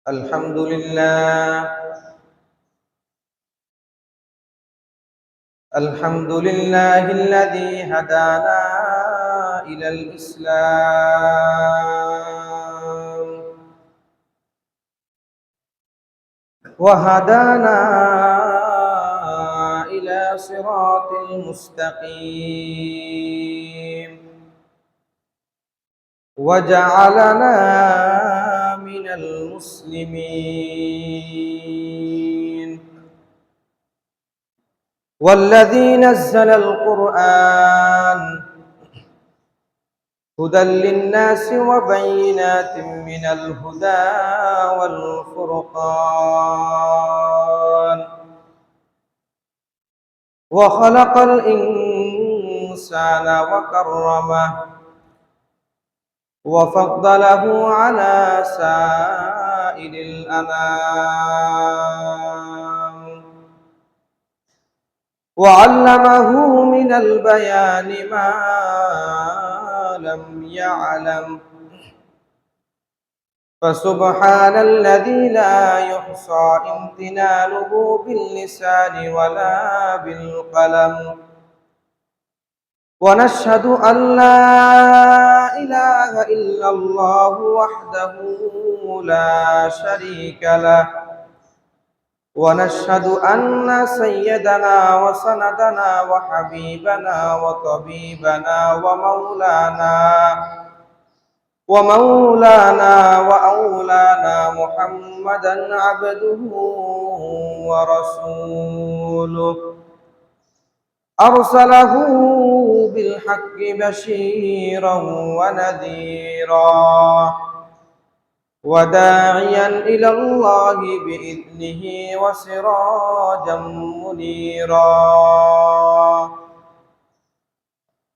الحمد لله. الحمد لله الذي هدانا إلى الإسلام وهدانا إلى صراط المستقيم وجعلنا من المسلمين والذي نزل القرآن هدى للناس وبينات من الهدى والفرقان وخلق الإنسان وكرمه وفضله على سائر الأنام وعلمه من البيان ما لم يعلم فسبحان الذي لا يحصى امتنانه باللسان ولا بالقلم ونشهد أن لا إله إلا الله وحده لا شريك له ونشهد أن سيدنا وسندنا وحبيبنا وطبيبنا ومولانا وأولانا محمدا عبده ورسوله أرسله بالحق بشيرا ونذيرا وداعيا إلى الله بإذنه وسراجا منيرا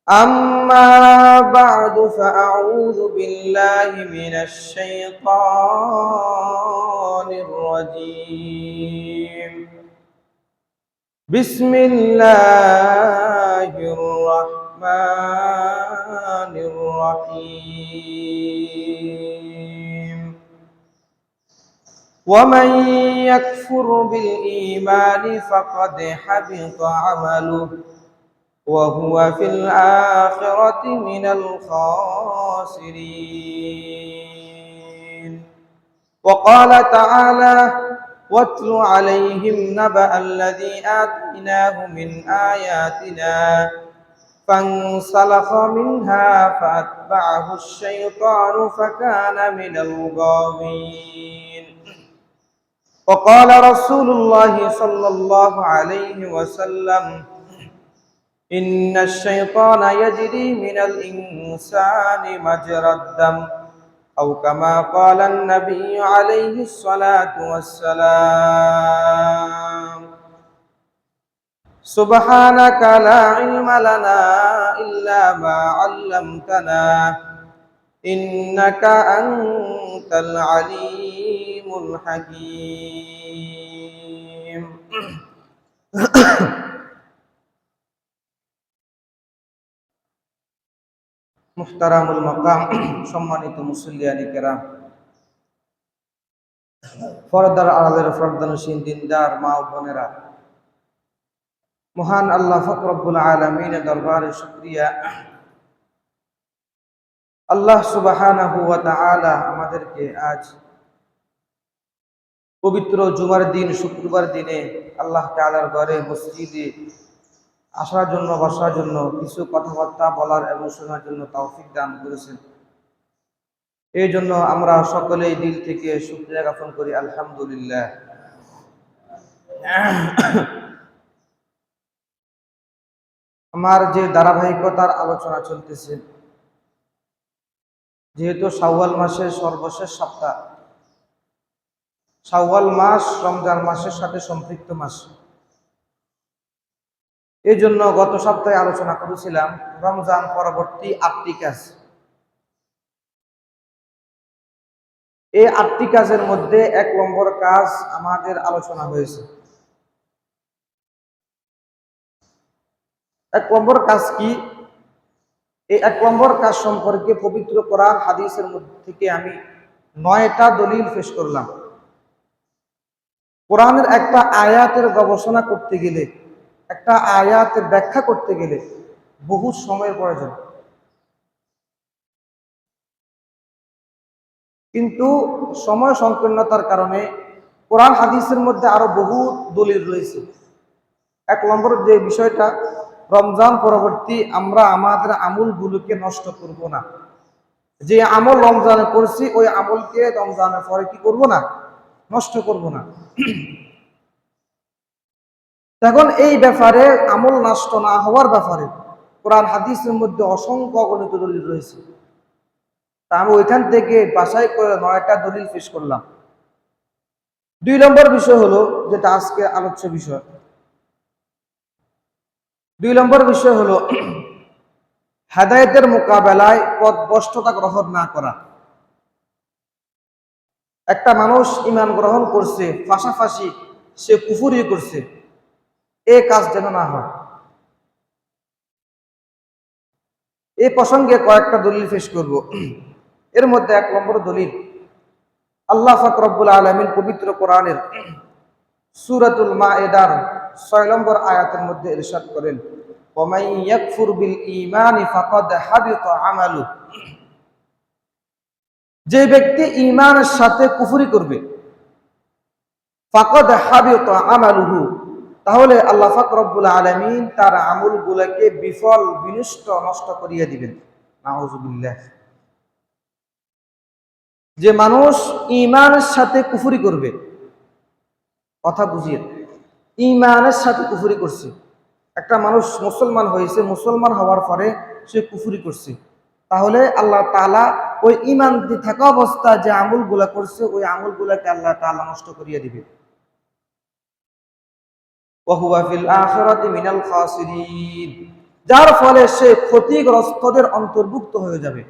أما بعد فأعوذ بالله من الشيطان الرجيم بسم الله الرحمن الرحيم ومن يكفر بالإيمان فقد حبط عمله وهو في الآخرة من الخاسرين وقال تعالى واتل عليهم نبأ الذي آتيناه من آياتنا فانسلخ منها فأتبعه الشيطان فكان من الغاوين وقال رسول الله صلى الله عليه وسلم إن الشيطان يجري من الإنسان مجرى الدم أو كما قال النبي عليه الصلاة والسلام سبحانك لا علم لنا إلا ما علمتنا إنك أنت العليم الحكيم মুহতারামুল মাকাম সম্মানিত মুসল্লিয়ানি কেরাম পর্দার আড়ালের পর্দানশীল দিনদার মা ও বোনেরা, মহান আল্লাহ পাক রব্বুল আলামিনের দরবারে শুকরিয়া। আল্লাহ সুবহানাহু ওয়া তাআলা আমাদেরকে আজ পবিত্র জুমার দিন, শুক্রবার দিনে আল্লাহ তাআলার ঘরে মসজিদে আসার জন্য, বসার জন্য, কিছু কথাবার্তা বলার এবং শোনার জন্য তৌফিক দান করেছেন। এই জন্য আমরা সকলেই দিল থেকে শুকরিয়া জ্ঞাপন করি, আলহামদুলিল্লাহ। আমার যে ধারাবাহিকতার আলোচনা চলতেছে, যেহেতু শাওয়াল মাসের সর্বশেষ সপ্তাহ, শাওয়াল মাস রমজান মাসের সাথে সম্পৃক্ত মাস, এই জন্য গত সপ্তাহে আলোচনা করেছিলাম রমজান পরবর্তী 8টি কাজ। এই 8টি কাজের মধ্যে 1 নম্বর কাজ আমাদের আলোচনা হয়েছে। 1 নম্বর কাজ কি? এই 1 নম্বর কাজ সম্পর্কে পবিত্র কোরআন হাদিসের মধ্যে থেকে আমি 9টা দলিল পেশ করলাম। কোরআনের একটা আয়াতের গবেষণা করতে গেলে, একটা আয়াতের ব্যাখ্যা করতে গেলে বহু সময়ের প্রয়োজন। কিন্তু সময় সংকীর্ণতার কারণে কোরআন হাদিসের মধ্যে আরো বহু দলিল রয়েছে। এক নম্বর যে বিষয়টা, রমজান পরবর্তী আমরা আমাদের আমলগুলোকে নষ্ট করব না। যে আমল রমজানে করছি ওই আমলকে রমজানের পরে কি করব না, নষ্ট করব না। এখন এই ব্যাপারে, আমল নষ্ট না হওয়ার ব্যাপারে কোরআন হাদিসের মধ্যে অসংখ্য অগণিত দলিল রয়েছে। তা আমি ওইখান থেকে বাছাই করে 9টা দলিল পেশ করলাম। 2 নম্বর বিষয় হলো, যেটা আজকে আলোচ্য বিষয়, 2 নম্বর বিষয় হলো হেদায়েতের মোকাবেলায় পথভ্রষ্টতা গ্রহণ না করা। একটা মানুষ ঈমান গ্রহণ করছে, পাশাপাশি সে কুফরি করছে, এই কাজ যেন না হয়। এই প্রসঙ্গে কয়েকটা দলিল পেশ করব। এর মধ্যে 1 নম্বর দলিল, আল্লাহ পাক রব্বুল আলামিন পবিত্র কোরআনের সূরাতুল মায়েদার 6 নম্বর আয়াতের মধ্যে ইরশাদ করেন, ওয়া মান ইয়াকফুর বিল ঈমানি ফাকাদ হাবিতা আমালু। যে ব্যক্তি ঈমানের সাথে কুফরি করবে, ফাকাদ হাবিতা আমালুহু, তাহলে আল্লাহ পাক রব্বুল আলামিন তার আমলগুলোকে বিফল, বিনষ্ট, নষ্ট করিয়ে দিবেন। নাউযুবিল্লাহ। যে মানুষ ঈমানের সাথে কুফরি করবে, কথা বুঝিয়ে, ঈমানের সাথে কুফরি করছে। একটা মানুষ মুসলমান হয়েছে, মুসলমান হওয়ার পরে সে কুফরি করছে, তাহলে আল্লাহ তাআলা ওই ঈমান থাকা অবস্থা যে আমলগুলা করছে ওই আমলগুলাকে আল্লাহ তাআলা নষ্ট করিয়ে দিবে। ওয়া হুয়া ফিল আখিরাতি মিনাল খাসিরিন, যার ফলে সে ক্ষতিগ্রস্তদের অন্তর্ভুক্ত হয়ে যাবে।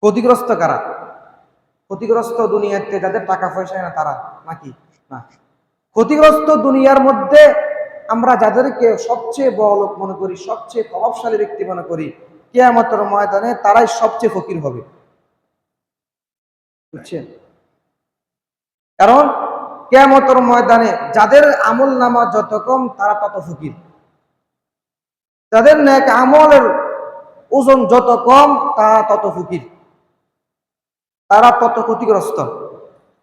ক্ষতিগ্রস্ত কারা? ক্ষতিগ্রস্ত দুনিয়াতে যাদের টাকা পয়সা না তারা নাকি? না, ক্ষতিগ্রস্ত দুনিয়ার মধ্যে আমরা যাদেরকে সবচেয়ে বড় লোক মনে করি, সবচেয়ে প্রভাবশালী ব্যক্তি মনে করি, কিয়ামতের ময়দানে তারাই সবচেয়ে ফকির হবে। বুঝছেন? কারণ কিয়ামতের ময়দানে যাদের আমল নামা যত কম তারা তত ফকির, যাদের নেক আমলের ওজন যত কম তারা তত ফকির, তারা তত ক্ষতিগ্রস্ত।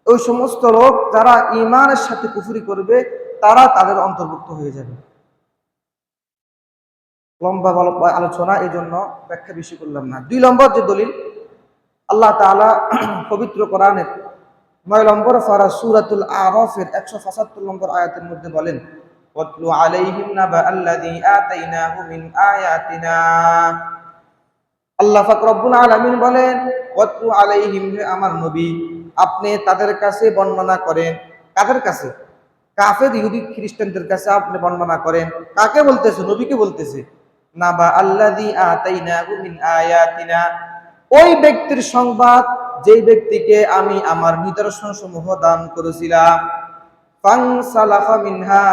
ওই সমস্ত লোক যারা ঈমানের সাথে কুফরি করবে তারা তাদের অন্তর্ভুক্ত হয়ে যাবে। লম্বা আলোচনা, এই জন্য ব্যাখ্যা বেশি করলাম না। 2 নম্বর যে দলিল, আল্লাহ তাআলা পবিত্র কোরআনের 9 নম্বর পারা সূরাতুল আরাফের 175 নম্বর আয়াতের মধ্যে বলেন, ওয়াতলু আলাইহিম নাবা আল্লাযী আতাইনাহু মিন আয়াতিনা। আল্লাহ পাক রব্বুল আলামিন বলেন, ওয়াতলু আলাইহিম, হে আমার নবী আপনি তাদের কাছে বর্ণনা করেন। কাদের কাছে? কাফের ইহুদি খ্রিস্টানদের কাছে আপনি বর্ণনা করেন। কাকে বলতেছে? নবীকে বলতেছে। নাবা আল্লাযী আতাইনাহু মিন আয়াতিনা, ওই ব্যক্তির সংবাদ যেই ব্যক্তিকে আমি আমার নিদর্শন সমূহ দান করেছিলাম। ফানসালাখা মিনহা,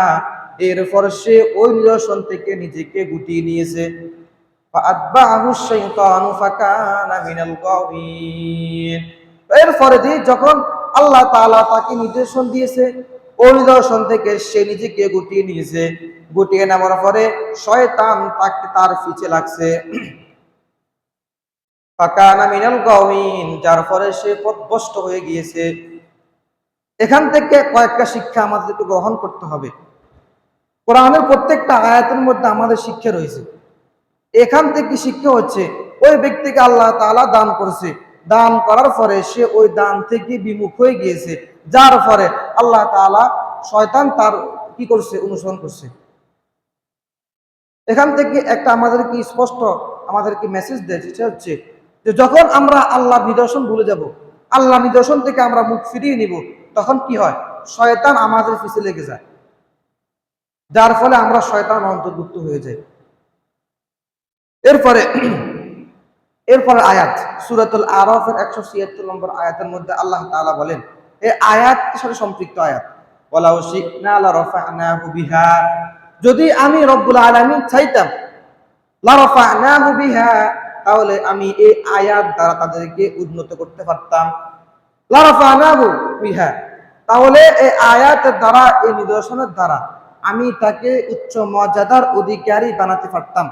এরপর সে ওই নিদর্শন থেকে নিজেকে গুটিয়ে নিয়েছে। ফাআতবাহু শাইতানু ফাকানা মিনাল গাওয়িন, এরপরে যখন আল্লাহ তাআলা তাকে নির্দেশন দিয়েছে, ওই নিদর্শন থেকে সে নিজেকে গুটিয়ে নিয়েছে। গুটিয়ে নেওয়ার পরে শয়তান তাকে তার পিছে লাগছে। ফাকানা মিনাল গাওয়িন, যার ফলে সে পথভ্রষ্ট হয়ে গিয়েছে। এখান থেকে কয়েকটা শিক্ষা আমাদেরকে গ্রহণ করতে হবে। কোরআনের প্রত্যেকটা আয়াতের মধ্যে আমাদের শিক্ষা রয়েছে। এখান থেকে শিক্ষা হচ্ছে, ওই ব্যক্তিকে আল্লাহ তাআলা দান করেছে, দান করার পরে সে ওই দান থেকে বিমুখ হয়ে গিয়েছে, যার ফলে আল্লাহ তাআলা, শয়তান তার কি করছে? অনুসরণ করছে। এখান থেকে একটা আমাদেরকে স্পষ্ট আমাদেরকে মেসেজ দেয়, সেটা হচ্ছে যে যখন আমরা আল্লাহর নিদর্শন ভুলে যাব, আল্লাহর নিদর্শন থেকে আমরা মুখ ফিরিয়ে নিব, তখন কি হয়? শয়তান আমাদের পিছে লেগে যায়, যার ফলে আমরা শয়তান অন্তর্ভুক্ত হয়ে যাই। এরপরে আয়াত সূরাতুল আরাফের 176 নম্বর আয়াতের মধ্যে আল্লাহ তাআলা বলেন, এই আয়াতের সাথে সম্পৃক্ত আয়াত, ওয়ালাউ শি'না লারাফা'নাহু বিহা, যদি আমি রব্বুল আলামিন চাইতাম, লারাফা'নাহু বিহা, তাহলে আমি এই আয়াত দ্বারা তাদেরকে উন্নত করতে পারতাম। লারাফা'নাহু বিহা, তাহলে এই আয়াতের দ্বারা, এই নিদর্শনের দ্বারা আমি তাকে উচ্চ মর্যাদার অধিকারী বানাতে পারতাম।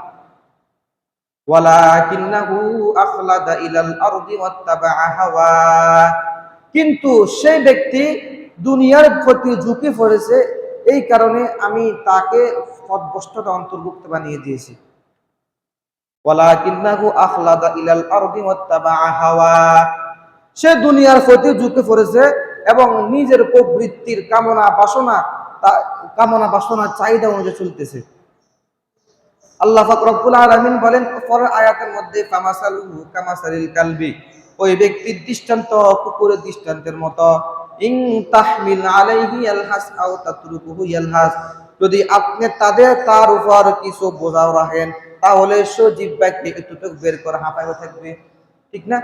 ওয়ালাকিন্নাহু আখলাদা ইলাল আরদি ওয়াত্তাবাআ হাওয়া, কিন্তু সেই ব্যক্তি দুনিয়ার প্রতি ঝুঁকে পড়েছে, এই কারণে আমি তাকে পথভ্রষ্টতা অন্তর্ভুক্ত বানিয়ে দিয়েছি। ওয়ালাকিন্নাহু আখলাদা ইলাল আরদি ওয়াত্তাবাআ হাওয়া, সে দুনিয়ার প্রতি ঝুঁকে পড়েছে এবং নিজের প্রবৃত্তির কামনা বাসনা চাহিদা অনুযায়ী চলতেছে। আল্লাহ পাক রব্বুল আলামিন বলেন পরের আয়াতের মধ্যে, ফামাসালুহু কামাসালিল কালবি, ওই ব্যক্তির দৃষ্টান্ত কুকুরের দৃষ্টান্তের মতো। ইন তাহমিল আলাইহি ইয়ালহাস আও তাতরুকুহু ইয়ালহাস, যদি আপনি তার উপর কিছু বোঝাও রাখেন, তাহলে সে জিহ্বাকে একটু বের করে হাঁপাইতে থাকবে। ঠিক না?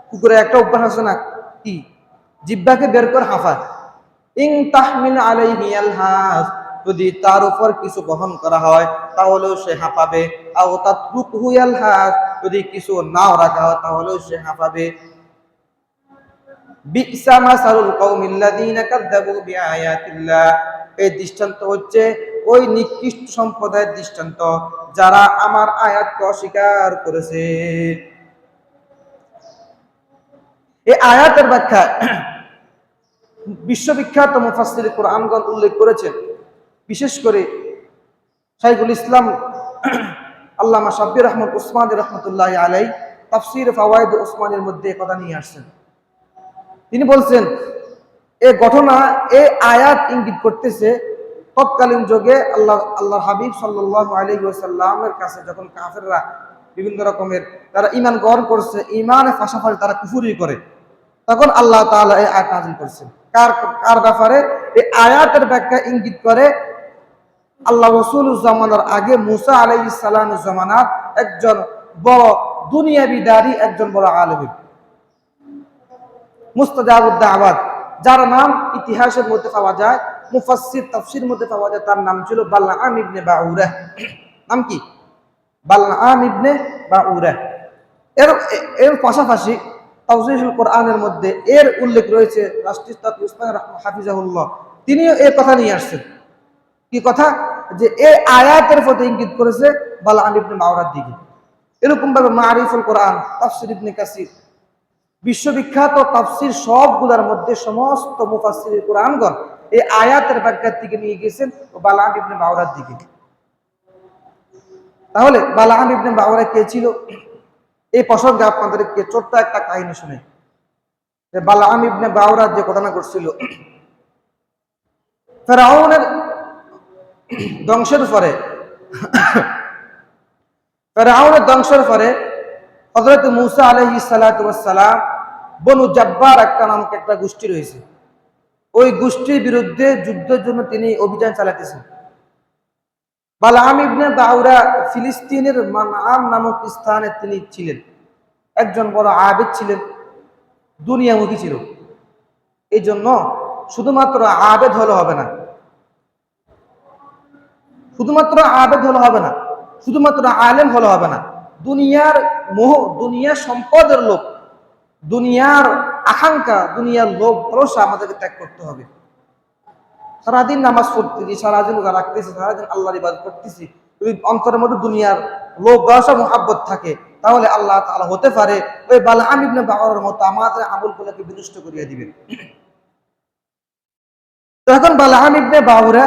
কুকুরের একটা অভ্যাস আছে না, কি? জিহ্বাকে বের করে হাঁপায়। ইন তাহমিল আলাইহি ইয়ালহাস, যদি তার উপর কিছু বহন করা হয় তাহলেও সে হাঁপাবে। আও তাতরুকুহু ইয়ালহাস, যদি কিছু নাও রাখা হয় তাহলেও সে হাঁপাবে। বি'সা মাসালুল কওমিল্লাযীনা কাযযাবু বিআয়াতিল্লাহ, এই দৃষ্টান্ত হচ্ছে ওই নিকৃষ্ট সম্প্রদায়ের দৃষ্টান্ত যারা আমার আয়াতকে অস্বীকার করেছে। এই আয়াতের ব্যাখ্যা বিশ্ববিখ্যাত মুফাসসির কোরআনগণ উল্লেখ করেছেন। বিশেষ করে শাইখুল ইসলাম আল্লামা শাব্বির আহমদ উসমানী রাহমাতুল্লাহি আলাইহি তাফসীর ফাওয়ায়েদ উসমানীর মধ্যে কথা নিয়ে আসছেন। তিনি বলছেন, এই ঘটনা, এই আয়াত ইঙ্গিত করতেছে তৎকালীন যুগে আল্লাহর হাবিব সাল্লাল্লাহু আলাইহি ওয়াসাল্লামের কাছে যখন কাফেররা বিভিন্ন রকমের তারা ঈমান গ্রহণ করছে, ঈমানের পাশাপাশি তারা কুফরি করে, তখন আল্লাহ তাআলা এই আয়াত নাযিল করেছেন। কার ব্যাপারে? এই আয়াতের ব্যাখ্যা ইঙ্গিত করে আল্লাহ রাসূলুর জামানার আগে মুসা আলাইহিস সালামের জামানার একজন বড় দুনিয়াবিদারি, একজন বড় আলেম, মুস্তাজাবুদ দাওয়াত, যার নাম ইতিহাসের মধ্যে পাওয়া যায়, মুফাসসির তাফসীর মধ্যে পাওয়া যায়। তার নাম ছিল বালআম ইবনে বাউরা। নাম কি? বালআম ইবনে বাউরা। এর পাশাপাশি তাওজীহুল কোরআনের মধ্যে এর উল্লেখ রয়েছে। রাষ্ট্রীয় উসমান হাফিজাহুল্লাহ তিনিও এই কথা নিয়ে আসছেন। কি কথা? যে এই আয়াতের প্রতি ইঙ্গিত করেছে বালআম ইবনে বাউরার দিকে। এরকম ভাবে মারিফুল কোরআন, তাফসীর ইবনে কাসির, বিশ্ববিখ্যাত তাফসীর সবগুলোর মধ্যে সমস্ত মুফাসসির কোরআনগণ এই আয়াতের ব্যাখ্যার দিকে নিয়ে গেছেন বালআম ইবনে বাউরার দিকে। তাহলে বালআম ইবনে বাউরা কে ছিল? এই প্রসঙ্গে আপনাদেরকে ছোট্ট একটা কাহিনী শুনে। বালআম ইবনে বাউরা যে ঘটনা ঘটছিল, ফেরাউনের ধ্বংসের পরে হযরত মূসা আলাইহিস সালাতু ওয়াস সালাম, বনু জাব্বার নামক একটা গোষ্ঠী রয়েছে, ওই গোষ্ঠীর বিরুদ্ধে যুদ্ধের জন্য তিনি অভিযান চালাতেছেন। বালআম ইবনে বাউরা ফিলিস্তিনের মানআম নামক স্থানে তিনি ছিলেন। একজন বড় আবেদ ছিলেন, দুনিয়ামুখী ছিল। এই জন্য শুধুমাত্র আবেদ হলে হবে না, শুধুমাত্র আলেম হলে হবে না। দুনিয়ার মোহ, দুনিয়ার সম্পদের লোভ, দুনিয়ার আকাঙ্ক্ষা, দুনিয়ার লোভ ভরসা আমাদেরকে ত্যাগ করতে হবে। সারাদিন নামাজ পড়তেছি, সারাদিন রোজা রাখতেছি, সারাদিন আল্লাহর ইবাদত করতেছি, যদি অন্তরের মধ্যে দুনিয়ার লোভ ভরসা মুহাব্বত থাকে, তাহলে আল্লাহ তাআলা হতে পারে ওই বালআম ইবনে বাউরার মতো আমাদের আমলগুলোকে বিনষ্ট করিয়ে দিবেন। তখন বালআম ইবনে বাউরা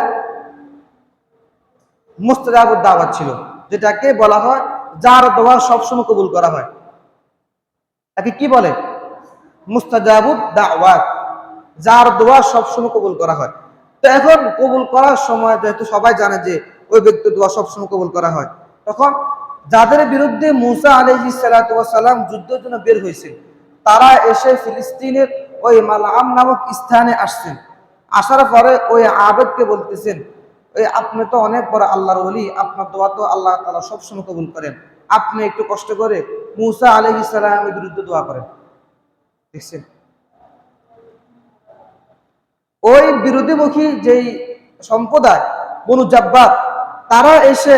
মুস্তাজাবুদ দাওয়াত ছিল, যেটাকে বলা হয় যার দোয়া সবসময় কবুল করা হয়। তাকে কি বলে? মুস্তাজাবুদ দাওয়াত, যার দোয়া সবসময় কবুল করা হয়। তো এখন কবুল করার সময় যেহেতু সবাই জানে যে ওই ব্যক্তির দোয়া সবসময় কবুল করা হয়, তখন যাদের বিরুদ্ধে মূসা আলাইহিস সালাতু ওয়াস সালাম যুদ্ধের জন্য বের হয়েছে, তারা এসে ফিলিস্তিনের ওই মালআম নামক স্থানে আসছেন। আসার পরে ওই আবেদকে বলতেছেন, আপনি তো অনেক বড় আল্লাহর ওলি, আপনার দোয়া তো আল্লাহ তাআলা সবসময় কবুল করেন, আপনি একটু কষ্ট করে মূসা আলাইহিস সালামের বিরুদ্ধে দোয়া করেন। দেখছেন, ওই বিরোধীমুখী যেই সম্প্রদায় বনু জাব্বার, তারা এসে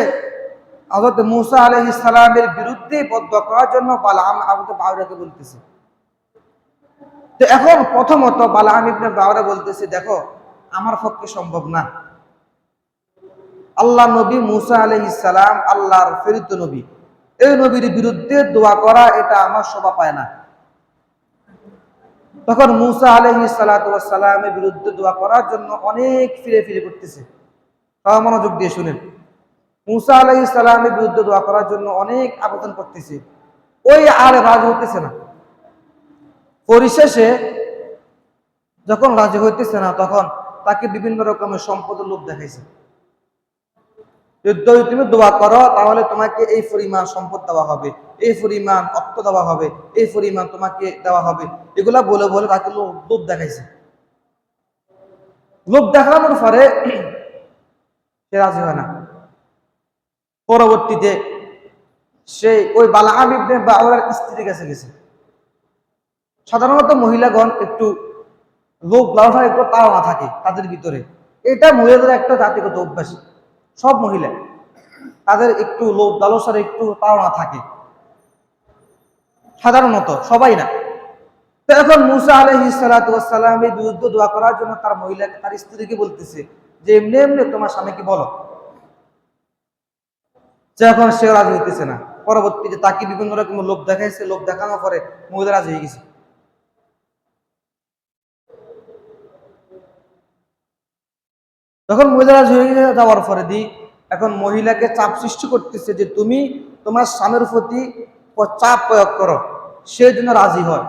হযরত মূসা আলাইহিস সালামের বিরুদ্ধে বদদোয়া করার জন্য বালআম ইবনে বাউরাকে বলতেছে। তো এখন প্রথমত বালাম ইবনে বাওরা বলতেছে, দেখো আমার পক্ষে সম্ভব না। আল্লাহ নবী মুসা আলাইহিস সালাম আল্লাহর প্রেরিত নবী, এই নবীর বিরুদ্ধে দোয়া করা এটা আমার শোভা পায় না। তখন মুসা আলাইহিস সালামের বিরুদ্ধে দোয়া করার জন্য অনেক ফিরে ফিরে করতেছে। সবাই মনোযোগ দিয়ে শুনেন। মুসা আলাইহিস সালামের বিরুদ্ধে দোয়া করার জন্য অনেক আবেদন করতেছে, ওই আর রাজি হইতেছে না। পরিশেষে যখন রাজি হইতেছে না, তখন তাকে বিভিন্ন রকমের সম্পদের লোভ দেখাইছে। যদি তুমি দোয়া করো তাহলে তোমাকে এই পরিমাণ সম্পদ দেওয়া হবে, এই পরিমাণ অর্থ দেওয়া হবে, এই পরিমাণ তোমাকে দেওয়া হবে, এগুলা বলে বলে তাকে লোভ দেখাইছে। লোভ দেখানোর পরে সে রাজি হয় না। পরবর্তীতে সে ওই বালাম ইবনে বাওরার স্ত্রীর কাছে গেছে। সাধারণত মহিলাগণ একটু লোভ লালসা একটু তাড়না থাকে তাদের ভিতরে, এটা মহিলাদের একটা জাতিগত অভ্যাস। সব মহিলা তাদের একটু লোভ লালসার একটু তাড়না থাকে, সাধারণত সবাই না। তো এখন মুসা আলাইহিস সালামের বিরুদ্ধে দোয়া করার জন্য তার মহিলাকে, তার স্ত্রীকে বলতেছে যে এমনি এমনি তোমার স্বামীকে বলো। এখন সে রাজি হইতেছে না। পরবর্তীতে তাকে বিভিন্ন রকম লোভ দেখাইছে, লোভ দেখানোর পরে মহিলা রাজি হয়ে গেছে। তখন মহিলা রাজি হয়ে যাওয়ার পরে এখন মহিলাকে চাপ সৃষ্টি করতেছে যে তুমি তোমার স্বামীর প্রতি চাপ প্রয়োগ করো, সে জন্য রাজি হয়।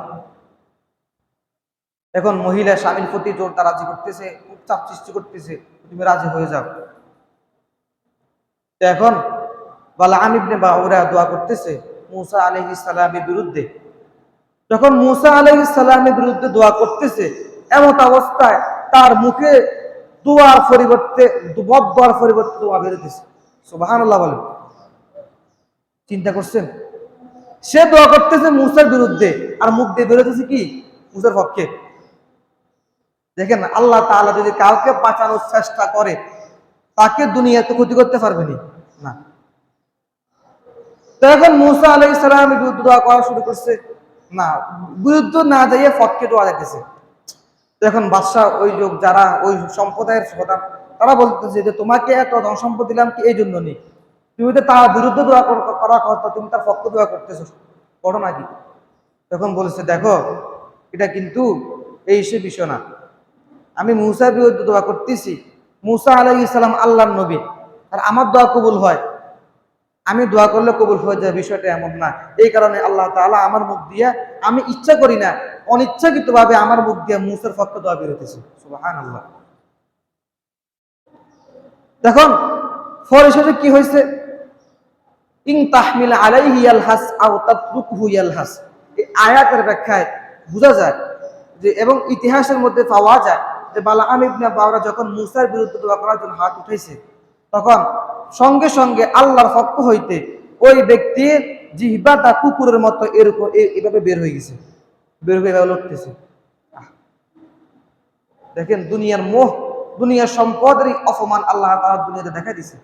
এখন মহিলা স্বামীর প্রতি জোরটা রাজি করতেছে, চাপ সৃষ্টি করতেছে, তুমি রাজি হয়ে যাও। এখন বালাম ইবনে বাওরা দোয়া করতেছে মুসা আলাইহিস সালামের বিরুদ্ধে। যখন মুসা আলাইহিস সালামের বিরুদ্ধে দোয়া করতেছে, এমন অবস্থায় তার মুখে দোয়ার পরিবর্তে বদদোয়ার পরিবর্তে দোয়া বেরোতেছে। সুবহানাল্লাহ বলেন। চিন্তা করছেন, সে দোয়া করতেছে মুসার বিরুদ্ধে আর মুখ দিয়ে বেরোতেছে কি মুসার পক্ষে। দেখেন আল্লাহ তাআলা যদি কাউকে বাঁচানোর চেষ্টা করে, তাকে দুনিয়াতে ক্ষতি করতে পারবে না। তো এখন মুসা আলাইহিস সালামের বিরুদ্ধে দোয়া করা শুরু করছে, না বিরুদ্ধে না যাইয়ে পক্ষে দোয়া দিতেছে। এখন বাদশাহ ওই লোক যারা ওই সম্প্রদায়ের প্রধান, তারা বলতেছে যে তোমাকে এত ধন সম্পদ দিলাম কি এই জন্য নেই, তুমি তো তার বিরুদ্ধে দোয়া করা কথা, তুমি তার পক্ষে দোয়া করতেছো, করো নাকি? তখন বলেছে দেখো এটা কিন্তু এই সে বিষয় না, আমি মুসার বিরুদ্ধে দোয়া করতেছি। মুসা আলাইহিস সালাম আল্লাহর নবী, আর আমার দোয়া কবুল হয়, আমি দোয়া করলে কবুল হয়ে যায়, বিষয়টা এমন না। এই কারণে আল্লাহ তাআলা আমার মুখ দিয়ে, আমি ইচ্ছা করি না অনিচ্ছাকৃত ভাবে আমার মুখ দিয়ে মুসার পক্ষে দোয়া বেরোতেছে। সুবহানাল্লাহ। দেখুন পরিশেষে কি হয়েছে, ইন তাহমিল আলাইহি ইয়ালহাস আও তাতরুকহু ইয়ালহাস। এই আয়াতের ব্যাখ্যায় বোঝা যায় যে, এবং ইতিহাসের মধ্যে পাওয়া যায় যে বালাম ইবনে বাওরা যখন মুসার বিরুদ্ধে দোয়া করার জন্য হাত উঠাইছে, তখন সঙ্গে সঙ্গে আল্লাহর পক্ষ হইতে ওই ব্যক্তির জিহ্বাটা কুকুরের মতো এরকম এভাবে বের হয়ে গেছে, বের হয়ে লড়তেছে। দেখেন দুনিয়ার মোহ, দুনিয়ার সম্পদের অপমান আল্লাহ তাআলা দুনিয়াতে দেখা দিছে।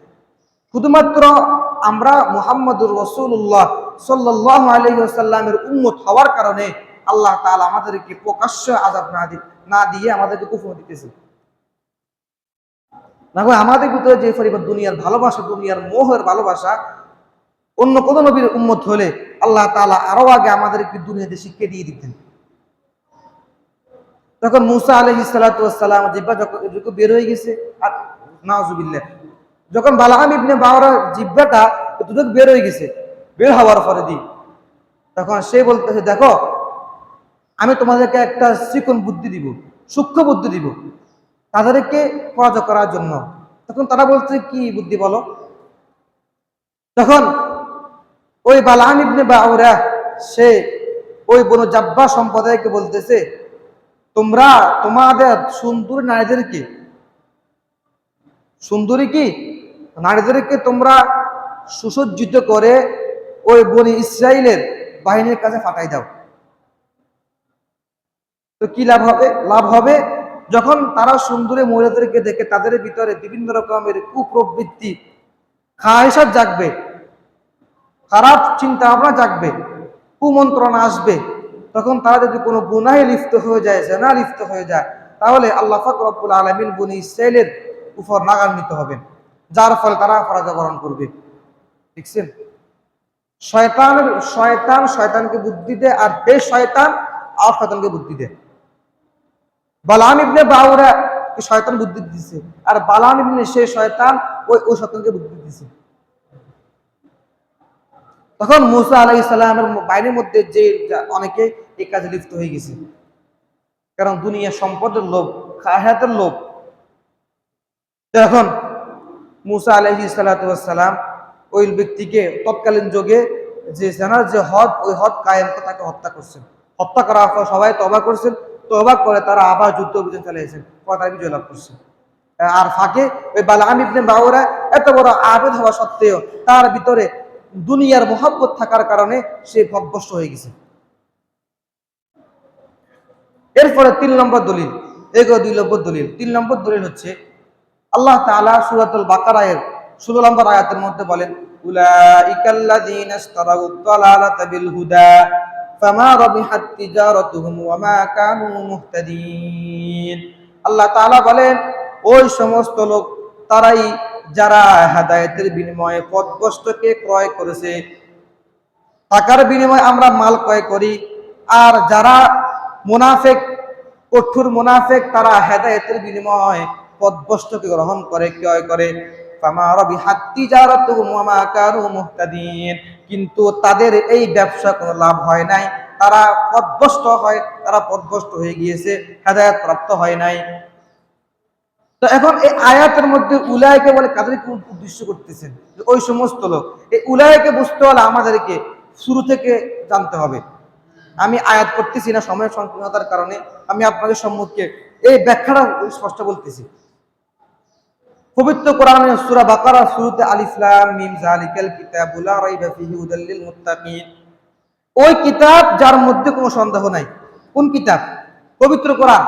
শুধুমাত্র আমরা মুহাম্মদুর রাসূলুল্লাহ সাল্লাল্লাহু আলাইহি ওয়াসাল্লামের উম্মত হওয়ার কারণে আল্লাহ তাআলা আমাদেরকে প্রকাশ্য আযাব না দিয়ে আমাদেরকে কুফর দিতেছে। না গো, আমাদের ভিতরে যে পরিমাণ দুনিয়ার ভালোবাসা, দুনিয়ার মোহের ভালোবাসা, অন্য কোন নবীর উম্মত হলে আল্লাহ তাআলা আরো আগে আমাদেরকে দুনিয়াতে শিক্ষা দিয়ে দিতেন। তখন মুসা আলাইহিস সালাতু ওয়াস সালাম জিহ্বা যখন বের হয়ে গেছে, আর নাউজুবিল্লাহ, যখন বালাম ইবনে বাওরা জিহ্বাটা এতটুকু বের হয়ে গেছে, বের হওয়ার পরে তখন সে বলতেছে দেখো আমি তোমাদেরকে একটা চিকন বুদ্ধি দিব, সূক্ষ্ম বুদ্ধি দিব তাদেরকে পরাজয় করার জন্য। তখন তারা বলছে কি বুদ্ধি বলো? তখন ওই বালাম ইবনে বাওরা সে ওই বনু জাব্বা সম্প্রদায়কে বলতেছে, তোমরা তোমাদের সুন্দরী নারীদেরকে তোমরা সুসজ্জিত করে ওই বনি ইসরাইলের বাহিনীর কাছে পাঠাই দাও। তো কি লাভ হবে? লাভ হবে যখন তারা সুন্দরী মহিলাদেরকে দেখে তাদের ভিতরে বিভিন্ন রকমের কুপ্রবৃত্তি, খায়েশাত জাগবে, খারাপ চিন্তা ভাবনা জাগবে, কুমন্ত্রণা আসবে, তখন তারা যদি কোনো গুনাহে লিপ্ত হয়ে যায়, জিনা লিপ্ত হয়ে যায়, তাহলে আল্লাহ পাক রব্বুল আলামিন বনী ইসরাইলের উপর রাগান্বিত হবেন, যার ফলে তারা পরাজয়বরণ করবে। দেখছেন, শয়তানকে বুদ্ধি দেয়, আর এই শয়তান আর শয়তানকে বুদ্ধি দেয়। বালাম ইবনে বাউরা শয়তান বুদ্ধি দিচ্ছে, আর বালাম ইবনে সে শয়তান ওই শয়তানকে বুদ্ধি দিচ্ছে। তখন মুসা আলাইহিস সালামের বাইরের মধ্যে যে অনেকে এই কাজে লিপ্ত হয়ে গেছে, কারণ দুনিয়া সম্পদের লোভ, হায়াতের লোভ। এখন মুসা আলাইহিস সালাম ওই ব্যক্তিকে তৎকালীন যুগে যে জানার যে হদ, ওই হদ কায়েম করে তাকে হত্যা করছেন। হত্যা করার পর সবাই তওবা করছেন, তওবা করে তারা আবার যুদ্ধ অভিযান চালিয়েছেন, তারা বিজয় লাভ করছে। আর ফাঁকে ওই বালাম ইবনে বাউরা এত বড় আবেদ হওয়া সত্ত্বেও তার ভিতরে দুনিয়ার মোহাব্বত থাকার কারণে সে পথভ্রষ্ট হয়ে গেছে। এরপরে 3 নম্বর দলিল, এগো 2 নম্বর দলিল। 3 নম্বর দলিল হচ্ছে আল্লাহ তাআলা সূরাতুল বাকারার 16 নম্বর আয়াতের মধ্যে বলেন, উলাইকাল্লাযীনা ইশতারাউ দালালাতা বিল হুদা ফামা রাবিহাত তিজারাতুহুম ওয়া মা কানু মুহতাদিন। আল্লাহ তাআলা বলেন, ওই সমস্ত লোক তারাই যারা হেদায়েতের বিনিময়ে পথভ্রষ্টকে ক্রয় করেছে। টাকার বিনিময়ে আমরা মাল ক্রয় করি, আর যারা মুনাফিক, কঠোর মুনাফিক, তারা হেদায়েতের বিনিময়ে পথভ্রষ্টকে গ্রহণ করে, ক্রয় করে। ফামা রাবিহাত তিজারাতুহুম ওয়া মা কানু মুহতাদিন, কিন্তু তাদের এই ব্যবসা কোনো লাভ হয় নাই, তারা পথভ্রষ্ট হয়ে গিয়েছে, হেদায়েত প্রাপ্ত হয় নাই। তো এখন এই আয়াতের মধ্যে উলাইকে বলে কাদেরকে উদ্দেশ্য করতেছেন? ওই সমস্ত লোক। এই উলাইকে বুঝতে হলে আমাদেরকে শুরু থেকে জানতে হবে। আমি আয়াত করতেছি না সময়ের সংকীর্ণতার কারণে, আমি আপনাদের সম্মুখে এই ব্যাখ্যাটা স্পষ্ট বলতেছি। পবিত্র কোরআনের সূরা বাকারার শুরুতে আলিফ লাম মিম যালিকাল কিতাবু লা রাইবা ফীহি হুদাল লিল মুত্তাকিন, ওই কিতাব যার মধ্যে কোনো সন্দেহ নাই। কোন কিতাব? পবিত্র কোরআন।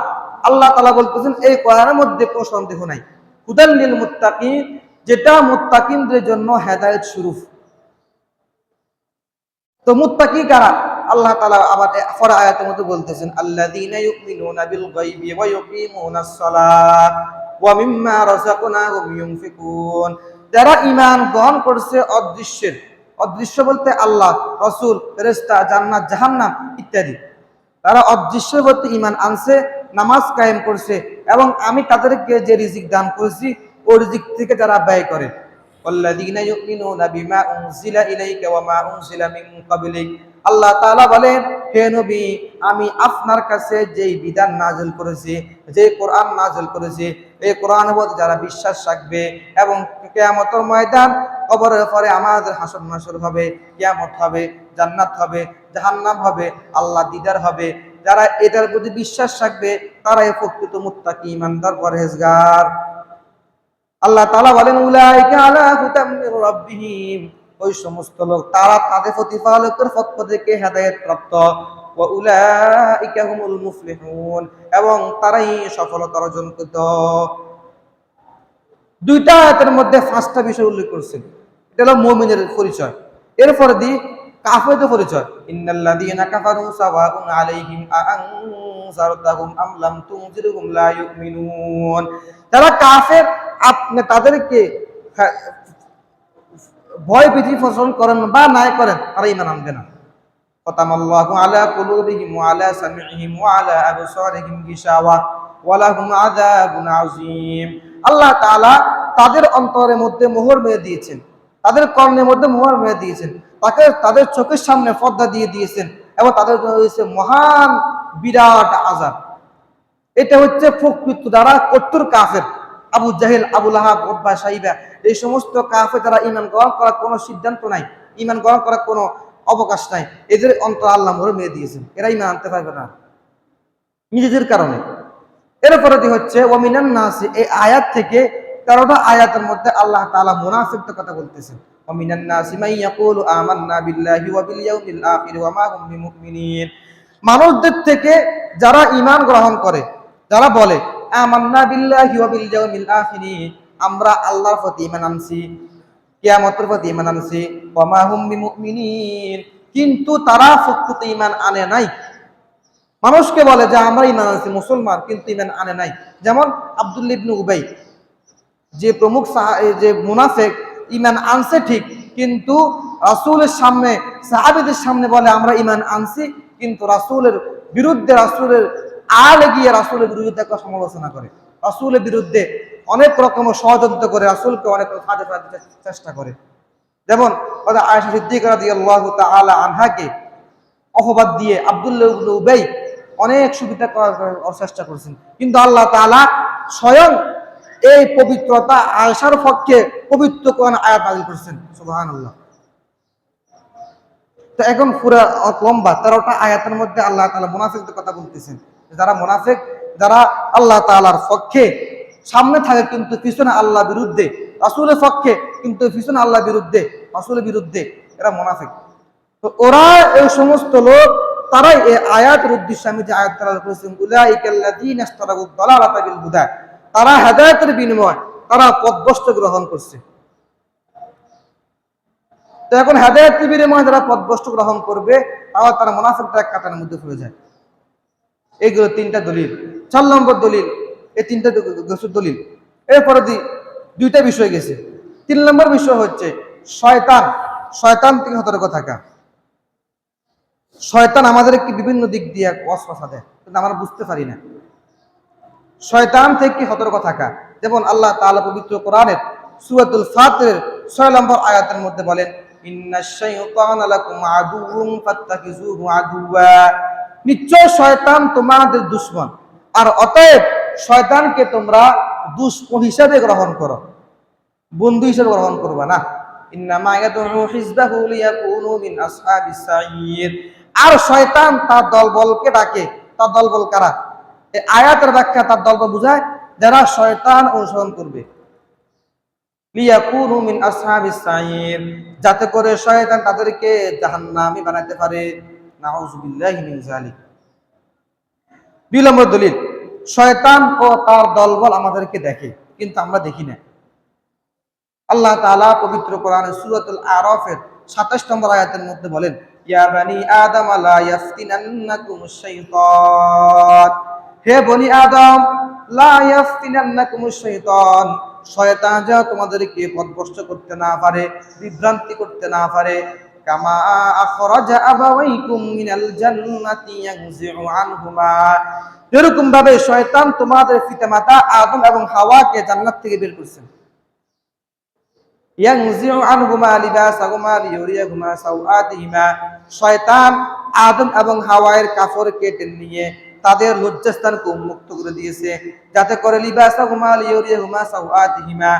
আল্লাহ তাআলা বলতেছেন এই কোরআনের মধ্যে কোনো সন্দেহ নাই। হুদাল লিল মুত্তাকিন, যেটা মুত্তাকিনদের জন্য হেদায়েত স্বরূপ। তো মুত্তাকি কারা? আল্লাহ তাআলা আবার পরে আয়াতের মধ্যে বলতেছেন, আল্লাযীনা ইউমিনুনা বিল গায়বি ওয়া ইউকিমুনাস সালাত ওয়া মিম্মা রাযাকনাহুম ইউনফিকুন। যারা ঈমান গ্রহণ করছে অদৃশ্যের, অদৃশ্য বলতে আল্লাহ, রাসূল, ফেরেশতা, জান্নাত, জাহান্নাম ইত্যাদি, তারা অদৃশ্যের প্রতি ঈমান আনছে, নামাজ কায়েম করছে, এবং আমি তাদেরকে যে রিজিক দান করেছি ওই রিজিক থেকে যারা ব্যয় করে। ওয়াল্লাযীনা ইউমিনুনা বিমা উনজিলা ইলাইকা ওয়া মা উনজিলা মিন ক্বাবলিক। আল্লাহ তাআলা বলেন, হে নবী, আমি আপনার কাছে যেই বিধান নাযিল করেছি, যে কোরআন নাযিল করেছি, এই কোরআনের প্রতি যারা বিশ্বাস রাখবে, এবং কিয়ামতের ময়দান, কবরের পরে আমাদের হাসর নাসর হবে, কিয়ামত হবে, জান্নাত হবে, জাহান্নাম হবে, আল্লাহ দিদার হবে, যারা এটার প্রতি বিশ্বাস রাখবে তারাই প্রকৃত মুত্তাকি, ঈমানদার, পরহেজগার। আল্লাহ তাআলা বলেন, উলাইকা আলা হুদাম মির রাব্বিহিম, ওই সমস্ত লোক তারা তাদের প্রতিপালকের পক্ষ থেকে হেদায়েত প্রাপ্ত। ওয়া উলাইকা হুমুল মুফলিহুন, এবং তারাই সফলতা অর্জন করত। দুইটা আয়াতের মধ্যে 5টা বিষয় উল্লেখ করছেন। এটা হলো মুমিনের পরিচয়। এরপর দি কাফেরদের পরিচয়, ইন্নাল্লাযীনা কাফারু সাওয়াউন আলাইহিম আনজারতাহুম আম লাম তুনজিরহুম লা ইউমিনুন। যারা কাফের, আপনি তাদেরকে ভয় ভীতি পোষণ করেন বা নাই করেন, তারা ঈমান আনবে না। খাতামাল্লাহু আলা কুলুবিহিম ওয়া আলা সামিইহিম ওয়া আলা আবসারিহিম গিশাওয়া ওয়া লাহুম আযাবুন আযীম। আল্লাহ তাআলা তাদের অন্তরের মধ্যে মোহর মেরে দিয়েছেন, তাদের কর্ণের মধ্যে মোহর মেরে দিয়েছেন, তাদের চোখের সামনে পর্দা দিয়ে দিয়েছেন, এবং তাদের জন্য রয়েছে মহান বিরাট আযাব। এটা হচ্ছে প্রকৃত যারা কট্টর কাফের, আবু জাহেল, আবু লাহাব, উতবা, সাইবা, এই সমস্ত কাফের যারা ঈমান গ্রহণ করার কোনো সিদ্ধান্ত নাই, ঈমান গ্রহণ করার কোনো অবকাশ নাই, এদের অন্তর আল্লাহ মোহর মেরে দিয়েছেন, এরা ঈমান আনতে পারবে না নিজেদের কারণে। এরপরে হচ্ছে ওয়া মিনান নাস, এই আয়াত থেকে 13টা আয়াতের মধ্যে আল্লাহ তাআলা মুনাফিকদের কথা বলতেছেন। ওয়া মিনান নাস মান ইয়াকুলু আমান্না বিল্লাহি ওয়া বিল ইয়াউমিল আখির ওয়া মা হুম বিমুমিনিন। মানুষদের থেকে যারা ঈমান গ্রহণ করে, যারা বলে আমান্না বিল্লাহি ওয়া বিল ইয়াউমিল আখির, আমরা আল্লাহর প্রতি ঈমান আনছি, কিয়ামতের প্রতি ঈমান আনছি, ওয়া মা হুম বিমুমিনিন, কিন্তু তারা প্রকৃত ঈমান আনে নাই। মানুষকে বলে যে আমরা ইমান আনছি, মুসলমান, কিন্তু ইমান আনে নাই। যেমন আব্দুল্লাহ ইবনে উবাই, যে প্রমুখ যে মুনাফিক, ইমান আনছে ঠিক, কিন্তু রাসূলের সামনে, সাহাবীদের সামনে বলে আমরা ইমান আনছি, কিন্তু রাসূলের বিরুদ্ধে, রাসূলের আলে গিয়ে রাসূলের বিরুদ্ধে একটা সমালোচনা করে, রাসূলের বিরুদ্ধে অনেক রকম ষড়যন্ত্র করে, রাসূলকে অনেক ফাঁদে ফেলার চেষ্টা করে। যেমন আয়েশা সিদ্দিকা রাদিয়াল্লাহু তাআলা আনহাকে অপবাদ দিয়ে আব্দুল্লাহ ইবনে উবাই অনেক সুবিধা করার চেষ্টা করেছেন, কিন্তু আল্লাহ তাআলা স্বয়ং এই পবিত্রতা আয়েশার পক্ষে পবিত্র কোরআন আয়াত নাযিল করেছেন। সুবহানাল্লাহ। তো এখন পুরো লম্বা 13টা আয়াতের মধ্যে আল্লাহ তাআলা মুনাফিকদের কথা বলতেছেন। যারা মুনাফিক, যারা আল্লাহ তাআলার পক্ষে সামনে থাকে কিন্তু পিছনে আল্লাহর বিরুদ্ধে, রাসূলের পক্ষে কিন্তু পিছনে আল্লাহর বিরুদ্ধে, রাসূলের বিরুদ্ধে, এরা মুনাফিক। তো ওরা এই সমস্ত লোক, তারাই এই আয়াতের উদ্দেশ্যে আমি যে আয়াত তেলাওয়াত করেছি, উলাইকাল্লাযীনা ইশতারাউদ দালালাতা বিল হুদা, তারা হেদায়েতের বিনিময় তারা পথভ্রষ্ট গ্রহণ করছে। তো এখন হেদায়েতের বিনিময়ে যারা পথভ্রষ্ট গ্রহণ করবে, তারা মুনাফিকদের এক কাতারের মধ্যে পড়ে যায়। এইগুলো 3টা দলিল। 4 নম্বর দলিল, এই 3টা দলিল। এরপরে দুইটা বিষয় গেছে। 3 নম্বর বিষয় হচ্ছে শয়তান থেকে সতর্ক থাকা। শয়তান আমাদেরকে বিভিন্ন দিক দিয়ে ওয়াসওয়াসা দেয়, কিন্তু আমরা বুঝতে পারি না। শয়তান থেকে সতর্ক থাকা, যেমন আল্লাহ তাআলা পবিত্র কোরআনের সূরাতুল ফাতিরের 6 নম্বর আয়াতের মধ্যে বলেন, ইন্নাশ শাইতানা লাকুম আদুউন ফাত্তাখিযুহু আদুওয়া, নিশ্চয় শয়তান তোমাদের দুশমন, আর অতএব শয়তানকে তোমরা দুশমন হিসেবে গ্রহণ করো, বন্ধু হিসেবে গ্রহণ করবা না। ইন্নামা ইয়াদউ হিজবাহু লিয়াকুনু মিন আসহাবিস সাঈর, আর শয়তান তার দলবলকে ডাকে। তার দলবল কারা? এই আয়াতের ব্যাখ্যা তার দলবল বুঝায় যারা শয়তান অনুসরণ করবে। লিয়াকুনু মিন আসহাবিস সাঈর, যাতে করে শয়তান তাদেরকে জাহান্নামী বানাতে পারে। নাউযুবিল্লাহি মিন যালিক। 2 নম্বর দলিল, শয়তান ও তার দলবল আমাদেরকে দেখে, কিন্তু আমরা দেখি না। আল্লাহ তাআলা পবিত্র কোরআনের সূরাতুল আরাফের 27 নম্বর আয়াতের মধ্যে বলেন, ইয়া বানি আদম লা ইয়াফতিনান্নাকুমুশ শাইতান, হে বনি আদম, লা ইয়াফতিনান্নাকুমুশ শাইতান, শয়তান যেন তোমাদেরকে পথভ্রষ্ট করতে না পারে, বিভ্রান্তি করতে না পারে। কামা আখরাজা আবাওয়াইকুম মিনাল জান্নাতি ইয়ানজিউ আনহুমা, এরকম ভাবে শয়তান তোমাদের পিতামাতা আদম এবং হাওয়াকে জান্নাত থেকে বের করেছেন। ইয়ানজিউ আনহুমা লিবাসাহুমা লিয়ুরিয়াহুমা সাওআতিহিমা, শয়তান আদম এবং হাওয়ায়ের কাপড় কেটে নিয়ে তাদের লজ্জাস্থানকে উন্মুক্ত করে দিয়েছে, যাতে করে লিবাসাহুমা লিয়ুরিয়াহুমা সাওআতিহিমা,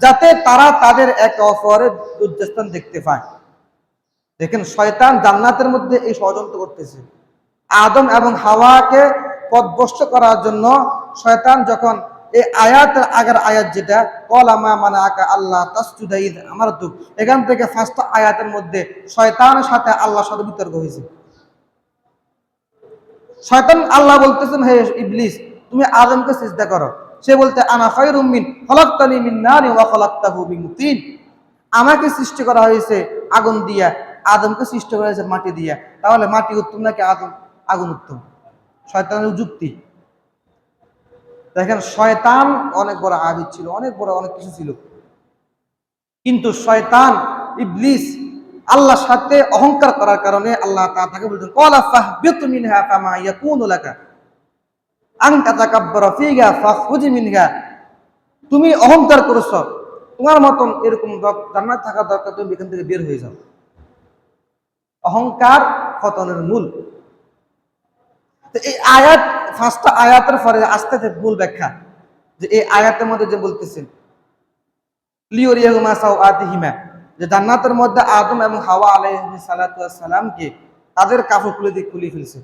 যাতে তারা তাদের একে অপরের লজ্জাস্থান দেখতে পায়। দেখেন, শয়তান জান্নাতের মধ্যে এই ষড়যন্ত্র করতেছে। আদম এবং হাওয়াকে পথভ্রষ্ট করার জন্য শয়তান যখন এই আয়াতের আগের আয়াত যেটা কলামা মানাকা আল্লাহ তাসজুদা ইয আমারতু, এখান থেকে 5টা আয়াতের মধ্যে শয়তানের সাথে আল্লাহর সাথে বিতর্ক হয়েছে। শয়তান আল্লাহ বলতেছেন, হে ইবলিস, তুমি আদমকে সিজদা করো। সে বলতে, আনা খায়রুম মিন খলাকতানি মিন নারি ওয়া খলাকতাহু মিন তিন, আমাকে সৃষ্টি করা হয়েছে আগুন দিয়া, আদমকে সৃষ্টি করা হয়েছে মাটি দিয়া, তাহলে মাটি উত্তম নাকি আগুন উত্তম? শয়তানের যুক্তি। দেখেন, শয়তান অনেক বড় আবিদ ছিল, অনেক বড় অনেক কিছু ছিল, কিন্তু শয়তান ইবলিস আল্লাহর সাথে অহংকার করার কারণে আল্লাহ তাআলা তাকে বলতেন, ক্বালা ফাহবিত মিনহা ফামা ইয়াকুনু লাকা আন তাতাকাব্বারা ফিহা ফাখরুজ মিনহা, তুমি অহংকার করেছো, তোমার মতন এরকম জান্নাত থাকা দরকার, তুমি এখান থেকে বের হয়ে যাও। অহংকার পতনের মূল। তো এই আয়াত, 5টা আয়াতের পরে আস্তে আস্তে মূল ব্যাখ্যা, যে এই আয়াতের মধ্যে যে বলতেছেন লিয়ুরিয়াহুমা সাওআতিহিমা, যে জান্নাতের মধ্যে আদম এবং হাওয়া আলাইহিস সালাতু ওয়াস সালামকে তাদের কাপড় খুলে ফেলছে,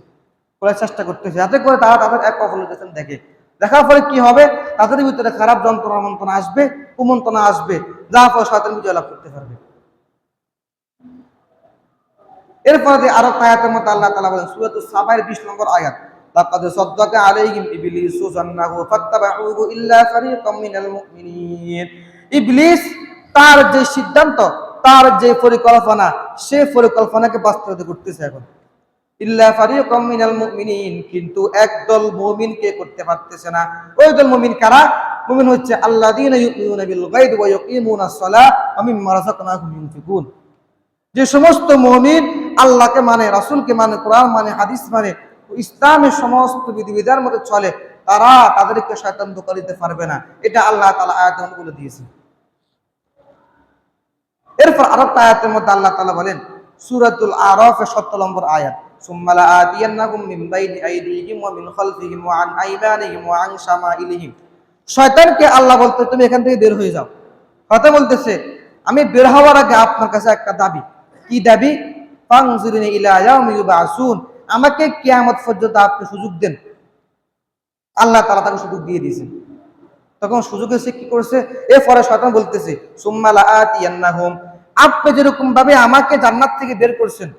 খোলার চেষ্টা করতেছে, যাতে করে তারা তাদের এক অপরের দেখে। দেখার পরে কি হবে? তাদের ভিতরে খারাপ যন্ত্রণা আসবে, কুমন্ত্রণা আসবে, যার ফলে শয়তান বিজয় লাভ করতে পারবে। এরপরে আরো আয়াতের মধ্যে আল্লাহ তাআলা বলেন, সূরাতুস সাবার 20 নম্বর আয়াত, লাকাদ সাদ্দাকা আলাইহিম ইবলিসু যান্নাহু ফাত্তাবাউহু ইল্লা ফারিকাম মিনাল মুমিনিন, ইবলিস তার যে সিদ্ধান্ত, তার যে পরিকল্পনা, সে পরিকল্পনাকে বাস্তবায়িত করতেছে। এখন ইল্লা ফারিকাম মিনাল মুমিনিন, কিন্তু একদল মুমিনকে করতে পারতেছে না। ওই দল মুমিন কারা? মুমিন হচ্ছে আল্লাযীনা ইউমিনুনা বিল গায়বি ওয়া ইয়াকিমুনাস সালাহ ওয়া মিম্মা রাযাকনাহুম ইউনফিকুন। যে সমস্ত মুমিন আল্লাহকে মানে, রাসূলকে মানে, কোরআন মানে, হাদিস মানে, ইসলামের সমস্ত বিধিবিধানের মধ্যে চলে, তাদেরকে শয়তান ধোঁকা দিতে পারবে না। এটা আল্লাহ তাআলা আয়াতে বলে দিয়েছেন। এরপর আরেকটা আয়াতের মধ্যে আল্লাহ তাআলা বলেন, সূরাতুল আরাফের ৭০ নম্বর আয়াত, সুম্মা লাআতিয়ান্নাহুম মিন বাইনি আইদিহিম ওয়া মিন খালফিহিম ওয়া আন আইমানিহিম ওয়া আন শামাইলিহিম। শয়তানকে আল্লাহ বলতে, তুমি এখান থেকে বের হয়ে যাও। কথা বলতেছে, আমি বের হওয়ার আগে আপনার কাছে একটা দাবি। কি দাবি? ফানজুরনি ইলা ইয়াউমি ইউবআসুন, আমাকে কিয়ামত পর্যন্ত আপনি সুযোগ দেন। আল্লাহ তাআলা তাকে সুযোগ দিয়ে দিয়েছেন। তখন সুযোগে সে কি করছে? এরপরে শয়তান বলতেছে, সুম্মা লাআতিয়ান্নাহুম, আপনি যেরকম ভাবে আমাকে জান্নাত থেকে বের করছেন,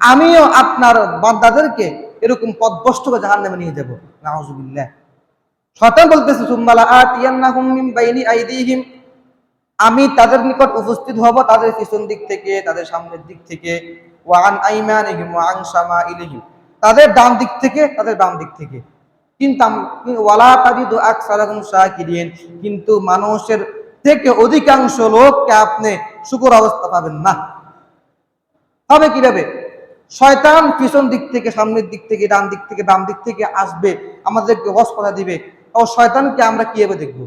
আমিও আপনার বান্দাদেরকে এরকম পথভ্রষ্ট করে জাহান্নামে নিয়ে যাব। নাউযুবিল্লাহ। শয়তান বলতেছে, সুম্মা লাআতিয়ান্নাহুম মিন বাইনি আইদিহিম, আমি তাদের নিকট উপস্থিত হব তাদের পিছন দিক থেকে, তাদের সামনের দিক থেকে, ওয়া আন আইমানিহিম ওয়া আন শামাইলিহিম, তাদের ডান দিক থেকে, তাদের বাম দিক থেকে। ওয়ালা তাজিদু আকসারাহুম শাকিরিন, কিন্তু মানুষের থেকে অধিকাংশ লোককে আপনি শুকর অবস্থা পাবেন না। হবে কিভাবে? শয়তান পিছন দিক থেকে, সামনের দিক থেকে, ডান দিক থেকে, বাম দিক থেকে আসবে, আমাদেরকে ওয়াসওয়াসা দিবে। ও শয়তানকে আমরা কিভাবে দেখব?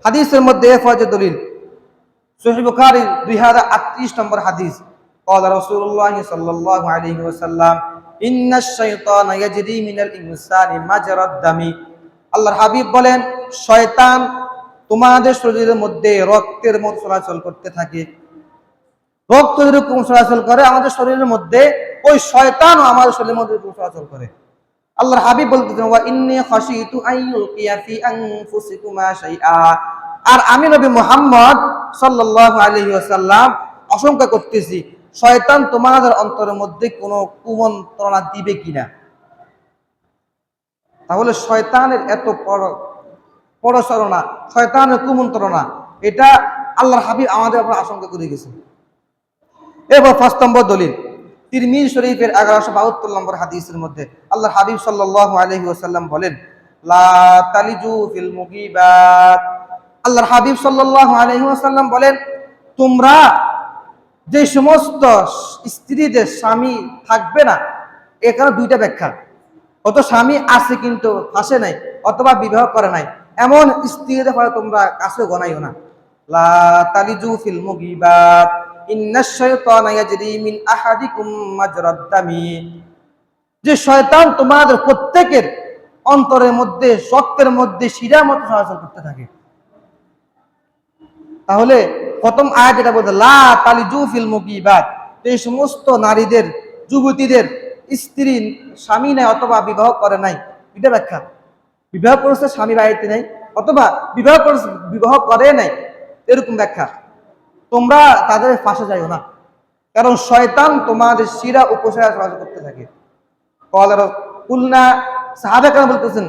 হাদিসের মধ্যে এফাজে দলিল, সহিহ বুখারী 2038 নম্বর হাদিস, قال رسول الله صلى الله عليه وسلم إن الشيطان يجري من الإنسان مجرى الدم। আল্লাহর হাবিব বলেন, শয়তান তোমাদের শরীরের মধ্যে রক্তের মতো চলাচল করতে থাকে। রক্ত যেরকম চলাচল করে আমাদের শরীরের মধ্যে, ওই শয়তানও আমাদের শরীরের মধ্যে চলাচল করে। আল্লাহর হাবিব বলতেছেন, ওয়া ইন্নী খাশিতু আইয়ুলকিয়া ফি আনফুসিকুমা শাইআ, আর আমি নবী মুহাম্মদ সাল্লাল্লাহু আলাইহি ওয়াসাল্লাম আশঙ্কা করতেছি শয়তান তোমাদের অন্তরের মধ্যে কোনো কুমন্ত্রণা দিবে কিনা। তাহলে শয়তানের এত পরশরণা, শয়তানের কুমন্ত্রণা, এটা আল্লাহর হাবিব আমাদের উপর আশঙ্কা করে গেছে। এবার ৫ নম্বর দলিল, তিরমিজি শরীফের ১১৭২ নম্বর হাদিসের মধ্যে আল্লাহর হাবিব সাল্লাল্লাহু আলাইহি ওয়াসাল্লাম বলেন, লা তালিজু ফিল মুগিবাত। আল্লাহর হাবিব সাল্লাল্লাহু আলাইহি ওয়াসাল্লাম বলেন, তোমরা যে সমস্ত স্ত্রীদের স্বামী থাকবে না, এখানে দুইটা ব্যাখ্যা। অত স্বামী আছে কিন্তু ফাঁসে নাই, অথবা বিবাহ করে নাই, এমন স্ত্রীদের পরে তোমরা কাছে গনাইও না। লা তালিজু ফিল মুগিবাত ইন্নাশ শাইতানা ইয়াজরি মিন আহাদিকুম মাজরাদ দামি। যে শয়তান তোমাদের প্রত্যেকের অন্তরের মধ্যে, রক্তের মধ্যে শিরার মতো চলাচল করতে থাকে। তাহলে প্রথম আয়াত যেটা বলতে, লা তালিজু ফিল মুগিবাত, এই সমস্ত নারীদের, যুবতীদের স্ত্রী স্বামী নাই অথবা বিবাহ করে নাই, এটা ব্যাখ্যা। বিবাহ করেছে স্বামী বাড়িতে নাই, অথবা বিবাহ করে নাই, এরকম ব্যাখ্যা। তোমরা তাদের ফাঁসে যাইও না, কারণ শয়তান তোমাদের শিরা উপশিরা চলাচল করতে থাকে। কুলনা, সাহাবা কেন বলতেছেন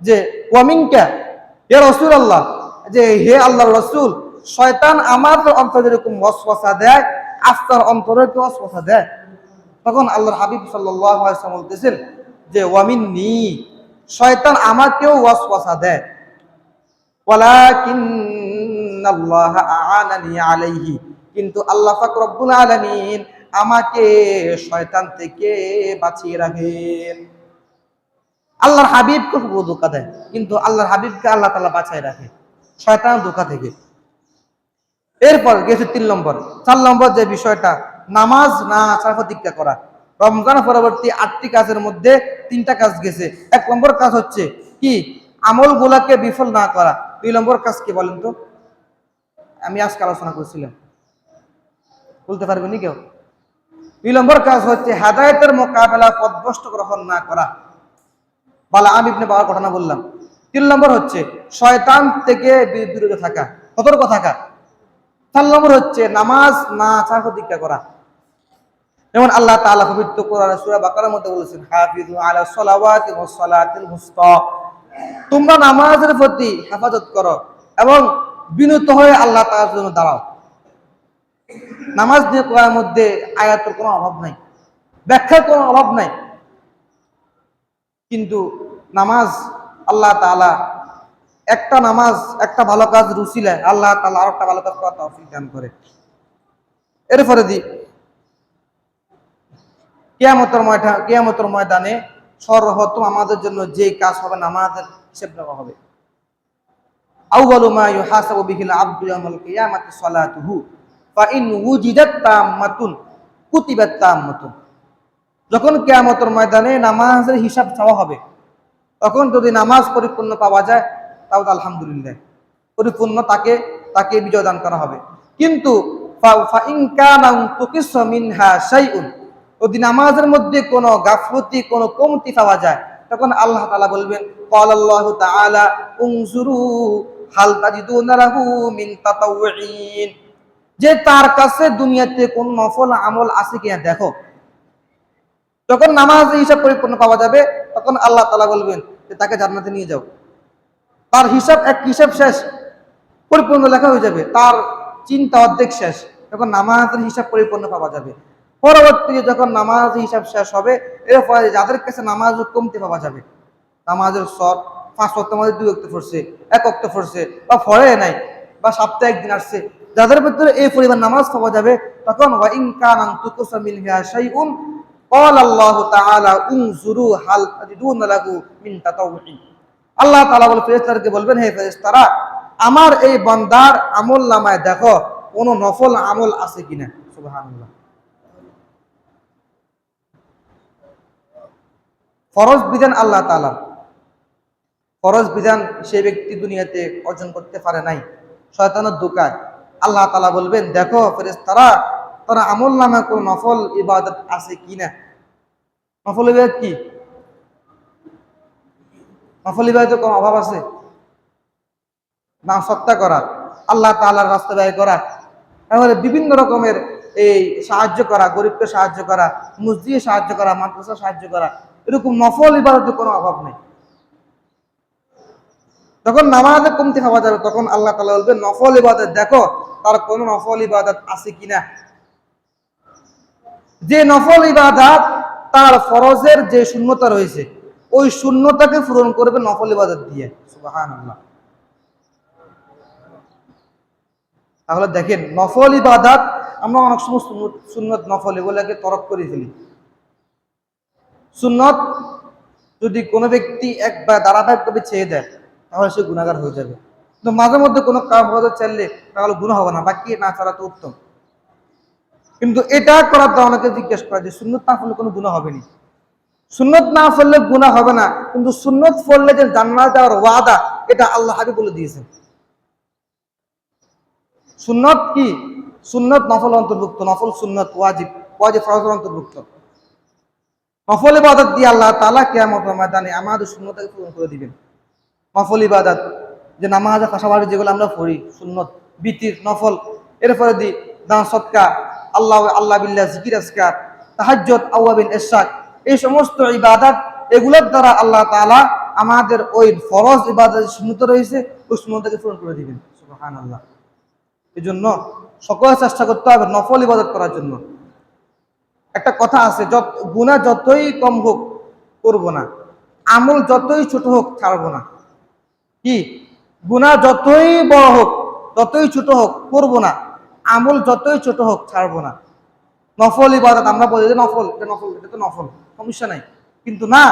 যে ওয়ামিনকা ইয়া রাসূলুল্লাহ, যে হে আল্লাহর রাসূল, শয়তান আমার অন্তরে যেরকম ওয়াসওয়াসা দেয়, আপনার অন্তরে কি ওয়াসওয়াসা দেয়? তখন আল্লাহর হাবিব সাল্লাল্লাহু আলাইহি ওয়াসাল্লাম বলতেছেন যে ওয়ামিন্নি, শয়তান আমাকেও ওয়াসওয়াসা দেয়, ওয়ালাকিন্নাল্লাহ আ'আনানি আলাইহি, কিন্তু আল্লাহ পাক রব্বুল আলামিন আমাকে শয়তান থেকে বাঁচিয়ে রাখেন। আল্লাহর হাবিবকে ধোঁকা দেয়, কিন্তু আল্লাহর হাবিবকে আল্লাহ তাআলা বাঁচায় রাখে শয়তান ধোঁকা থেকে। এরপর গেছে 3 নম্বর। 4 নম্বর যে বিষয়টা, নামাজ না ছাড়া প্রতিজ্ঞা করা। রমজান পরবর্তী 8টি কাজের মধ্যে 3টা কাজ গেছে। 1 নম্বর কাজ হচ্ছে কি? আমলগুলাকে বিফল না করা। 2 নম্বর কাজ কি বলেন তো? আমি আজকে আলোচনা করছিলাম, বলতে পারবেনি কেউ? 2 নম্বর কাজ হচ্ছে হেদায়েতের মোকাবেলা পথভ্রষ্ট গ্রহণ না করা। বালাআম ইবনে বাওয়ার ঘটনা বললাম। 3 নম্বর হচ্ছে শয়তান থেকে দূরে থাকা, সতর্ক থাকা। 4 নম্বর হচ্ছে নামাজ না ছাড়া প্রতিজ্ঞা করা। যেমন আল্লাহ তাআলা পবিত্র কোরআনে সূরা বাকারার মধ্যে বলেছেন, হাফিজু আলা সলাওয়াতি ওয়াস সালাতিল উসতা, তোমরা নামাজের প্রতি হেফাজত করো এবং বিনত হয়ে আল্লাহ তাআলার জন্য দাঁড়াও। নামাজ নিয়ে কোরআনের মধ্যে আয়াতের কোনো অভাব নাই, ব্যাখ্যার কোনো অভাব নাই, কিন্তু নামাজ আল্লাহ তাআলা একটা নামাজ একটা ভালো কাজ রুসিলায় আল্লাহ তাআলা আর একটা ভালো কাজ করার তৌফিক দান করে। এরপরে কিয়ামতের ময়দানে সর্বপ্রথম আমাদের জন্য যে কাজ হবে নামাজের হিসাব নেওয়া হবে। আউয়ালু মা ইউহাসাবু বিহিল আবদু ইয়াউমাল কিয়ামাতি সালাতুহু ফা ইন উজিদাত তাম্মাতুন কুতিবাত তাম্মাতুন। যখন কিয়ামতের ময়দানে নামাজের হিসাব চাওয়া হবে, তখন যদি নামাজ পরিপূর্ণ পাওয়া যায় তাহলে আলহামদুলিল্লাহ, পরিপূর্ণ তাকে বিজয় দান করা হবে। কিন্তু ফা ইন কানা তুকিসু মিনহা শাইউন, যদি নামাজের মধ্যে কোনো গাফলতি কোনো কমতি পাওয়া যায়, তখন আল্লাহ তাআলা বলবেন ক্বালাল্লাহু তাআলা উনজুরু হাল তাজিদুনা লাহু মিন তাতাউইন, যে তার কাছে দুনিয়াতে কোন নফল আমল আছে কিনা দেখো। যখন নামাজের হিসাব পরিপূর্ণ পাওয়া যাবে, তখন আল্লাহ তাআলা বলবেন যে তাকে জান্নাতে নিয়ে যাও। তার হিসাব শেষ, পরিপূর্ণ লেখা হয়ে যাবে, তার চিন্তা অর্ধেক শেষ, তখন নামাজের হিসাব পরিপূর্ণ পাওয়া যাবে। পরবর্তীতে যখন নামাজের হিসাব শেষ হবে, এরপরে যাদের কাছে নামাজ কমতে পাওয়া যাবে, নামাজের সব 5 ওয়াক্তের মধ্যে 2 ওয়াক্ত পড়ছে, 1 ওয়াক্ত পড়ছে বা পড়ে নাই বা সপ্তাহে একদিন আসছে, যাদের ভিতরে এই পরিমাণ নামাজ পাওয়া যাবে, তখন ওয়া ইন কানা তুকুসা মিনহা শাইউন ক্বালাল্লাহু তাআলা উনজুরু হাল তাজিদুনা লাহু মিন তাতাউইন। আল্লাহ তাআলা ফেরেশতাদেরকে বলবেন, হে ফেরেশতারা, আমার এই বান্দার আমল নামায় দেখো কোন নফল আমল আছে কিনা। সুবহানাল্লাহ। ফরজ বিধান আল্লাহ তাআলা, ফরজ বিধান সেই ব্যক্তি দুনিয়াতে অর্জন করতে পারে নাই শয়তানের ধোঁকায়। আল্লাহ তাআলা বলবেন, দেখো ফেরেশতারা, তারা আমল নামায় কোন নফল ইবাদত আছে কিনা। নফল ইবাদত কি? নফল ইবাদতের কোনো অভাব আছে? না, সত্তা করা, আল্লাহ তাআলার রাস্তা ব্যয় করা, তাহলে বিভিন্ন রকমের এই সাহায্য করা, গরিবকে সাহায্য করা, মসজিদে সাহায্য করা, মাদ্রাসা সাহায্য করা, এরকম নফল ইবাদতের কোনো অভাব নেই। যখন নামাজে কমতি পাওয়া যাবে, তখন আল্লাহ তাআলা বলবেন, নফল ইবাদত দেখো তার কোন নফল ইবাদত আছে কিনা। যে নফল ইবাদত তার ফরজের যে শূন্যতা রয়েছে, ওই শূন্যতাকে পূরণ করবে নফল ইবাদত দিয়ে। সুবহানাল্লাহ। তাহলে দেখেন, নফল ইবাদত আমরা অনেক সময় সুন্নত নফল এগুলোকে তরক করে ফেলি। সুন্নত যদি কোনো ব্যক্তি একবার ধারাবাহিকভাবে ছেড়ে দেয়, তাহলে সে গুনাহগার হয়ে যাবে। কিন্তু মাঝে মধ্যে কোনো কাম হতে চাইলে তাহলে গুনাহ হবে না, বাকি না ছাড়া তো উত্তম। কিন্তু এটা করার তো অনেকে জিজ্ঞেস করে যে সুন্নত না পড়লে কোনো গুনাহ হবে না। সুন্নত না পড়লে গুনাহ হবে না, কিন্তু সুন্নত পড়লে যে জান্নাত যাওয়ার ওয়াদা, এটা আল্লাহ হাবিব বলে দিয়েছেন। সুন্নত কি? সুন্নত নফল অন্তর্ভুক্ত, নফল সুন্নত ওয়াজিব, ওয়াজিব ফরজের অন্তর্ভুক্ত। নফল ইবাদত দিয়ে আল্লাহ তাআলা কিয়ামতের ময়দানে আমাদের শূন্যতাকে পূরণ করে দিবেন। নফল ইবাদত যে নামাজের পাশাপাশি যেগুলো আমরা পড়ি, সুন্নত, বিতির, নফল, এরপরে দি দান সদকা, আল্লাহ বিল্লাহ, জিকির আজকার, তাহাজ্জুদ, আওয়াবিন, ইশরাক, এই সমস্ত ইবাদত, এগুলোর দ্বারা আল্লাহ তাআলা আমাদের ওই ফরজ ইবাদত সুন্নত রয়েছে, ওই সুন্নতকে পূরণ করে দিবেন। সুবহানাল্লাহ। এই জন্য সকলে চেষ্টা করতে হবে নফল ইবাদত করার জন্য। একটা কথা আছে, গুনাহ যতই কম হোক করব না, আমল যতই ছোট হোক ছাড়বো না। কি? গুনাহ যতই বড় হোক, যতই ছোট হোক করব না, আমল যতই ছোট হোক ছাড়বো না। নফল ইবাদত আমরা বলি যে নফল, এটা তো নফল, সমস্যা নাই, কিন্তু না,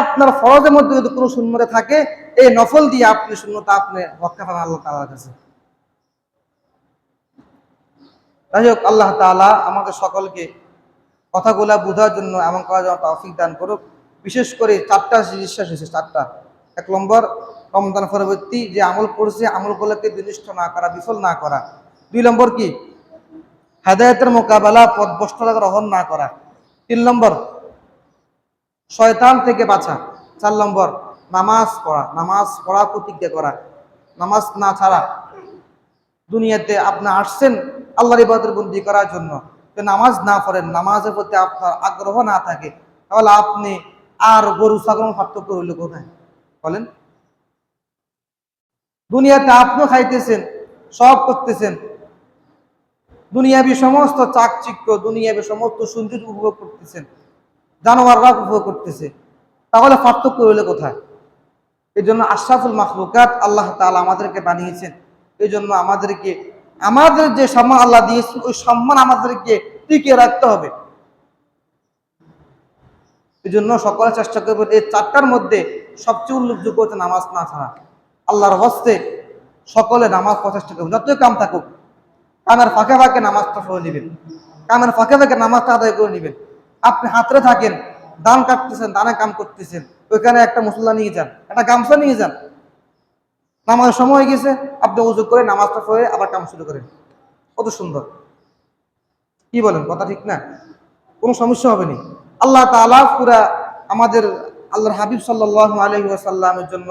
আপনার ফরজের মধ্যে যদি কোনো শূন্যতা থাকে, এই নফল দিয়ে আপনি শূন্যতা আপনি রক্ষা পাবেন আল্লাহ তাআলার কাছে। যাই হোক, আল্লাহ তাআলা আমাদের সকলকে কথাগুলা বোঝার জন্য এমন করার জন্য তৌফিক দান করুক। বিশেষ করে 4টা বিশ্বাস হয়েছে, 4টা। 1 নম্বর, রমজান পরবর্তী যে আমল করছে, আমলগুলোকে বিনষ্ট না করা, বিফল না করা। 2 নম্বর কি? হেদায়েতের মোকাবেলা, পথভ্রষ্টতা গ্রহণ না করা। 3 নম্বর, শয়তান থেকে বাঁচা। 4 নম্বর, নামাজ পড়া প্রতিজ্ঞা করা, নামাজ না ছাড়া। দুনিয়াতে আপনি আসছেন আল্লাহর ইবাদত বন্দি করার জন্য, নামাজ না পড়েন, নামাজের প্রতি আপনার আগ্রহ না থাকে, তাহলে আপনি আর গরু ছাগল পার্থক্য হইল কোথায় বলেন? দুনিয়াতে আপনিও খাইতেছেন, সব করতেছেন, দুনিয়াবি সমস্ত চাকচিক্য, দুনিয়াবি সমস্ত সৌন্দর্য উপভোগ করতেছেন, জানোয়াররা উপভোগ করতেছে, তাহলে পার্থক্য হইলে কোথায়? এই জন্য আশরাফুল মাখলুকাত আল্লাহ তাআলা আমাদেরকে বানিয়েছেন। এই জন্য আমাদেরকে আমাদের যে সম্মান আল্লাহ দিয়েছেন ওই সম্মান আমাদেরকে টিকিয়ে রাখতে হবে। এই জন্য সকলে চেষ্টা করবেন এই চারটার মধ্যে সবচেয়ে উল্লেখযোগ্য হচ্ছে নামাজ না ছাড়া। আল্লাহর হস্তে সকলে নামাজ পড়ার চেষ্টা করবেন, যতই কাম থাকুক। কামের ফাঁকে ফাঁকে নামাজটা পড়ে নেবেন, কামের ফাঁকে ফাঁকে নামাজটা আদায় করে নেবেন। আপনি হাতরে থাকেন, ধান কাটতেছেন, ধানে কাম করতেছেন, ওইখানে একটা মুসল্লা নিয়ে যান, একটা গামছা নিয়ে যান। নামাজের সময় হয়ে গেছে, আপনি উজু করে নামাজটা পড়ে আবার কাম শুরু করেন। কত সুন্দর, কি বলেন? কথা ঠিক না? কোনো সমস্যা হবে না। আল্লাহ তাআলা পুরা আমাদের আল্লাহর হাবিব সাল্লাল্লাহু আলাইহি ওয়াসাল্লামের জন্য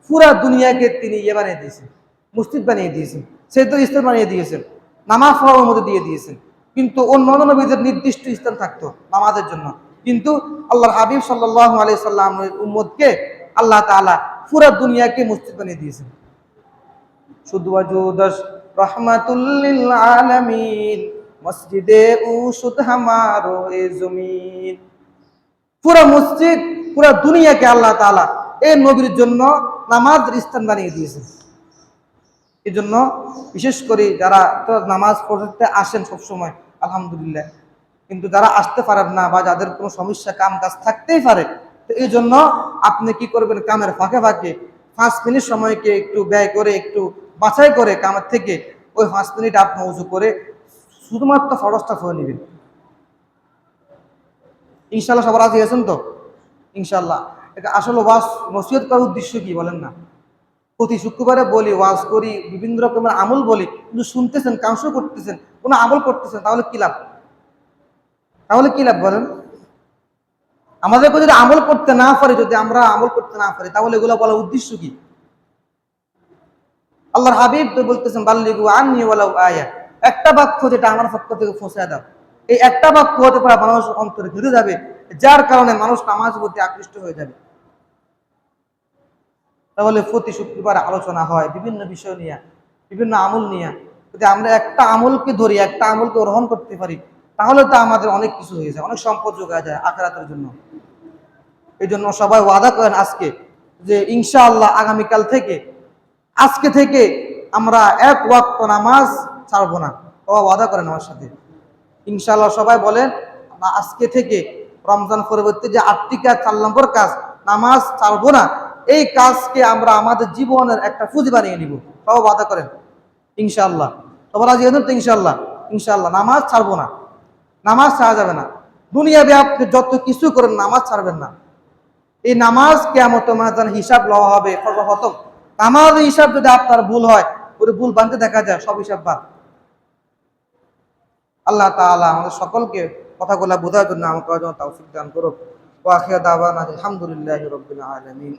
পুরা দুনিয়াকে তিনি বানিয়ে দিয়েছেন, মসজিদ বানিয়ে দিয়েছেন, সেদ্ধ স্থান বানিয়ে দিয়েছেন, নামাজ পড়ার মধ্যে দিয়ে দিয়েছেন। কিন্তু অন্য নবীদের নির্দিষ্ট স্থান থাকতো নামাজের জন্য, কিন্তু আল্লাহর হাবিব সাল্লাল্লাহু আলাইহি সাল্লামের উম্মতকে আল্লাহ তাআলা পুরা দুনিয়াকে মসজিদ বানিয়ে দিয়েছেন। শুধু ওয়াজুদাস রহমাতুল লিল আলামিন, মসজিদে উশুদ হামারো এ জমিন। পুরা মসজিদ, পুরা দুনিয়াকে আল্লাহ তাআলা এই নবীর জন্য নামাজের স্থান বানিয়ে দিয়েছেন। এই জন্য বিশেষ করে যারা নামাজ পড়তে আসেন সবসময় আলহামদুলিল্লাহ, কিন্তু যারা আসতে পারেন না বা যাদের কোনো সমস্যা কাম কাজ থাকতেই পারে, তো এই জন্য আপনি কি করবেন, কামের ফাঁকে ফাঁকে 5 মিনিট সময়কে একটু ব্যয় করে, একটু বাছাই করে কামের থেকে ওই 5 মিনিট আপনি উজু করে শুধুমাত্র ফরজটা পড়ে নেবেন। ইনশাল্লাহ সবার রাজি আছেন তো? ইনশাল্লাহ। এটা আসলে ওয়াজ নসিহত করার উদ্দেশ্য কি বলেন না? প্রতি শুক্রবারে বলি, ওয়াজ করি, বিভিন্ন রকমের আমল বলি, কিন্তু শুনতেছেন, কাউন্সিল করতেছেন, কোনো আমল করতেছেন, তাহলে কি লাভ? তাহলে কি লাভ বলেন? আমাদেরকে যদি আমল করতে না পারি, যদি আমরা আমল করতে না পারি, তাহলে এগুলো বলার উদ্দেশ্য কি? আল্লাহর হাবিব তো বলতেছেন বাল্লিগু আন্নি ওয়ালাউ আয়া, একটা বাক্য যেটা আমার পক্ষ থেকে পৌঁছায় দাও। এই একটা বাক্য হতে পারে মানুষ অন্তরে ঘিরে যাবে, যার কারণে মানুষ নামাজের প্রতি আকৃষ্ট হয়ে যাবে। তাহলে প্রতি শুক্রবার আলোচনা হয় বিভিন্ন বিষয় নিয়ে, বিভিন্ন আমল নিয়ে। যদি আমরা একটা আমলকে ধরি, একটা আমলকে গ্রহণ করতে পারি, তাহলে তো আমাদের অনেক কিছু হয়ে যায়, অনেক সম্পদ যোগায় যায় আখিরাতের জন্য। এই জন্য সবাই ওয়াদা করেন আজকে যে ইনশাআল্লাহ আগামীকাল থেকে, আজকে থেকে আমরা এক ওয়াক্ত নামাজ ছাড়বো না। সবাই ওয়াদা করেন আমার সাথে ইনশাআল্লাহ। সবাই বলেন আজকে থেকে রমজান পরবর্তী যে 8টি কাজ, 4 নম্বর কাজ, নামাজ ছাড়বো না, এই কাজকে আমরা আমাদের জীবনের একটা পুঁজি বানিয়ে নিব। সবাই ওয়াদা করেন ইনশাআল্লাহ। সবার রাজি আছেন তো? ইনশাআল্লাহ। ইনশাআল্লাহ নামাজ ছাড়বো না, নামাজ ছাড়া যাবে না। দুনিয়াবে আপনি যত কিছু করেন, নামাজ ছাড়বেন না। এই নামাজ কিয়ামতের ময়দানে হিসাব লওয়া হবে। সর্বপ্রথম নামাজের হিসাব যদি আপনার ভুল হয়, ওই ভুল বানতে দেখা যায়, সব হিসাব বাদ। আল্লাহ তাআলা আমাদের সকলকে কথাগুলো বোঝার জন্য আমাকে তৌফিক দান করুক। ওয়া আখিরু দাওয়ানা আলহামদুলিল্লাহি রাব্বিল আলামিন।